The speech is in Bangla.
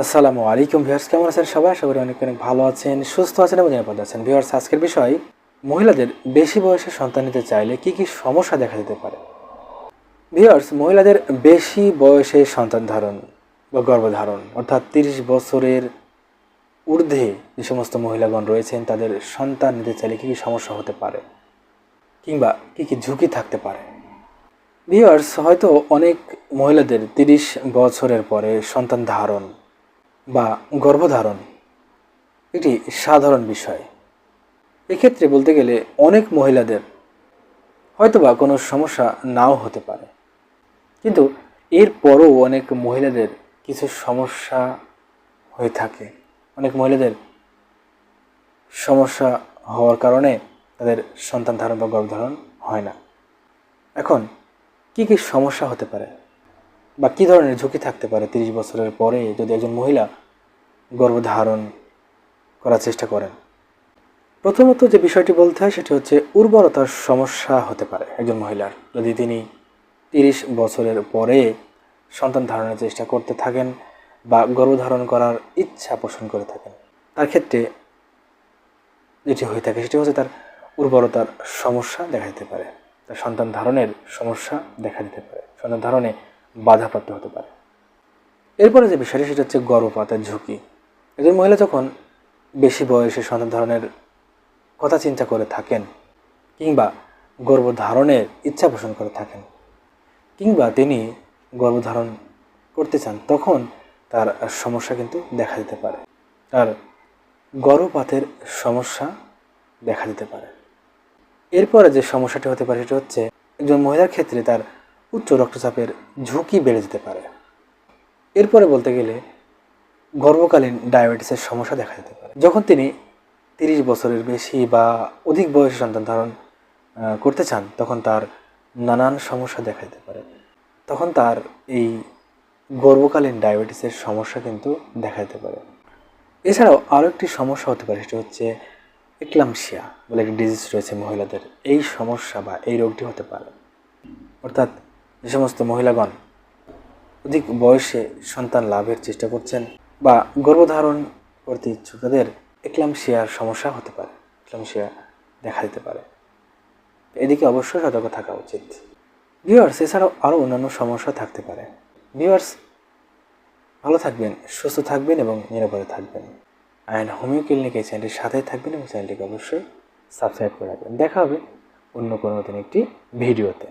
আসসালামু আলাইকুম ভিউয়ার্স, কেমন আছেন সবাই? আশা করি অনেক অনেক ভালো আছেন, সুস্থ আছেন এবং নিরাপদ আছেন। ভিউয়ার্স, আজকের বিষয় মহিলাদের বেশি বয়সে সন্তান নিতে চাইলে কি কি সমস্যা দেখা দিতে পারে। ভিউয়ার্স, মহিলাদের বেশি বয়সে সন্তান ধারণ বা গর্ভধারণ অর্থাৎ 30 বছরের ঊর্ধ্বে যে সমস্ত মহিলাগণ রয়েছেন তাদের সন্তান নিতে চাইলে কি কি সমস্যা হতে পারে কিংবা কি কি ঝুঁকি থাকতে পারে। ভিউয়ার্স, হয়তো অনেক মহিলাদের 30 বছরের পরে সন্তান ধারণ বা গর্ভধারণ এটি সাধারণ বিষয়। এক্ষেত্রে বলতে গেলে অনেক মহিলাদের হয়তোবা কোনো সমস্যা নাও হতে পারে, কিন্তু এরপরও অনেক মহিলাদের কিছু সমস্যা হয়ে থাকে। অনেক মহিলাদের সমস্যা হওয়ার কারণে তাদের সন্তান ধারণ বা গর্ভধারণ হয় না। এখন কি কি সমস্যা হতে পারে বা কী ধরনের ঝুঁকি থাকতে পারে 30 বছরের পরে যদি একজন মহিলা গর্ভধারণ করার চেষ্টা করেন? প্রথমত যে বিষয়টি বলতে হয় সেটি হচ্ছে উর্বরতার সমস্যা হতে পারে একজন মহিলার। যদি তিনি 30 বছরের পরে সন্তান ধারণের চেষ্টা করতে থাকেন বা গর্ভধারণ করার ইচ্ছা পোষণ করে থাকেন, তার ক্ষেত্রে যেটি হয়ে থাকে সেটি হচ্ছে তার উর্বরতার সমস্যা দেখা দিতে পারে, তার সন্তান ধারণের সমস্যা দেখা দিতে পারে, সন্তান ধারণে বাধাপ্রাপ্ত হতে পারে। এরপরে যে বিষয়টি সেটা হচ্ছে গর্ভপাতের ঝুঁকি। একজন মহিলা যখন বেশি বয়সে সন্তান ধারণের কথা চিন্তা করে থাকেন কিংবা গর্ভধারণের ইচ্ছা পোষণ করে থাকেন কিংবা তিনি গর্ভধারণ করতে চান, তখন তার সমস্যা কিন্তু দেখা দিতে পারে, তার গর্ভপাতের সমস্যা দেখা দিতে পারে। এরপরে যে সমস্যাটি হতে পারে সেটা হচ্ছে একজন মহিলার ক্ষেত্রে তার উচ্চ রক্তচাপের ঝুঁকি বেড়ে যেতে পারে। এরপরে বলতে গেলে গর্ভকালীন ডায়াবেটিসের সমস্যা দেখা দিতে পারে। যখন তিনি 30 বছরের বেশি বা অধিক বয়সে সন্তান ধারণ করতে চান, তখন তার নানান সমস্যা দেখা দিতে পারে। তখন তার এই গর্ভকালীন ডায়াবেটিসের সমস্যা কিন্তু দেখা দিতে পারে। এছাড়াও আরও একটি সমস্যা হতে পারে, সেটি হচ্ছে এক্লাম্পসিয়া বলে একটি ডিজিজ রয়েছে মহিলাদের। এই সমস্যা বা এই রোগটি হতে পারে, অর্থাৎ যে সমস্ত মহিলাগণ অধিক বয়সে সন্তান লাভের চেষ্টা করছেন বা গর্ভধারণ করতে ইচ্ছুক, তাদের এক্লাম্পসিয়ার সমস্যা হতে পারে, এক্লাম্পসিয়া দেখা দিতে পারে। এদিকে অবশ্যই সতর্ক থাকা উচিত। ভিউয়ার্স, এছাড়াও আরও অন্যান্য সমস্যা থাকতে পারে। ভিউয়ার্স, ভালো থাকবেন, সুস্থ থাকবেন এবং নিরাপদে থাকবেন। অ্যান্ড হোমিও ক্লিনিক এই চ্যানেলটির সাথেই থাকবেন এবং চ্যানেলটিকে অবশ্যই সাবস্ক্রাইব করে রাখবেন। দেখা হবে অন্য কোনো নতুন একটি ভিডিওতে।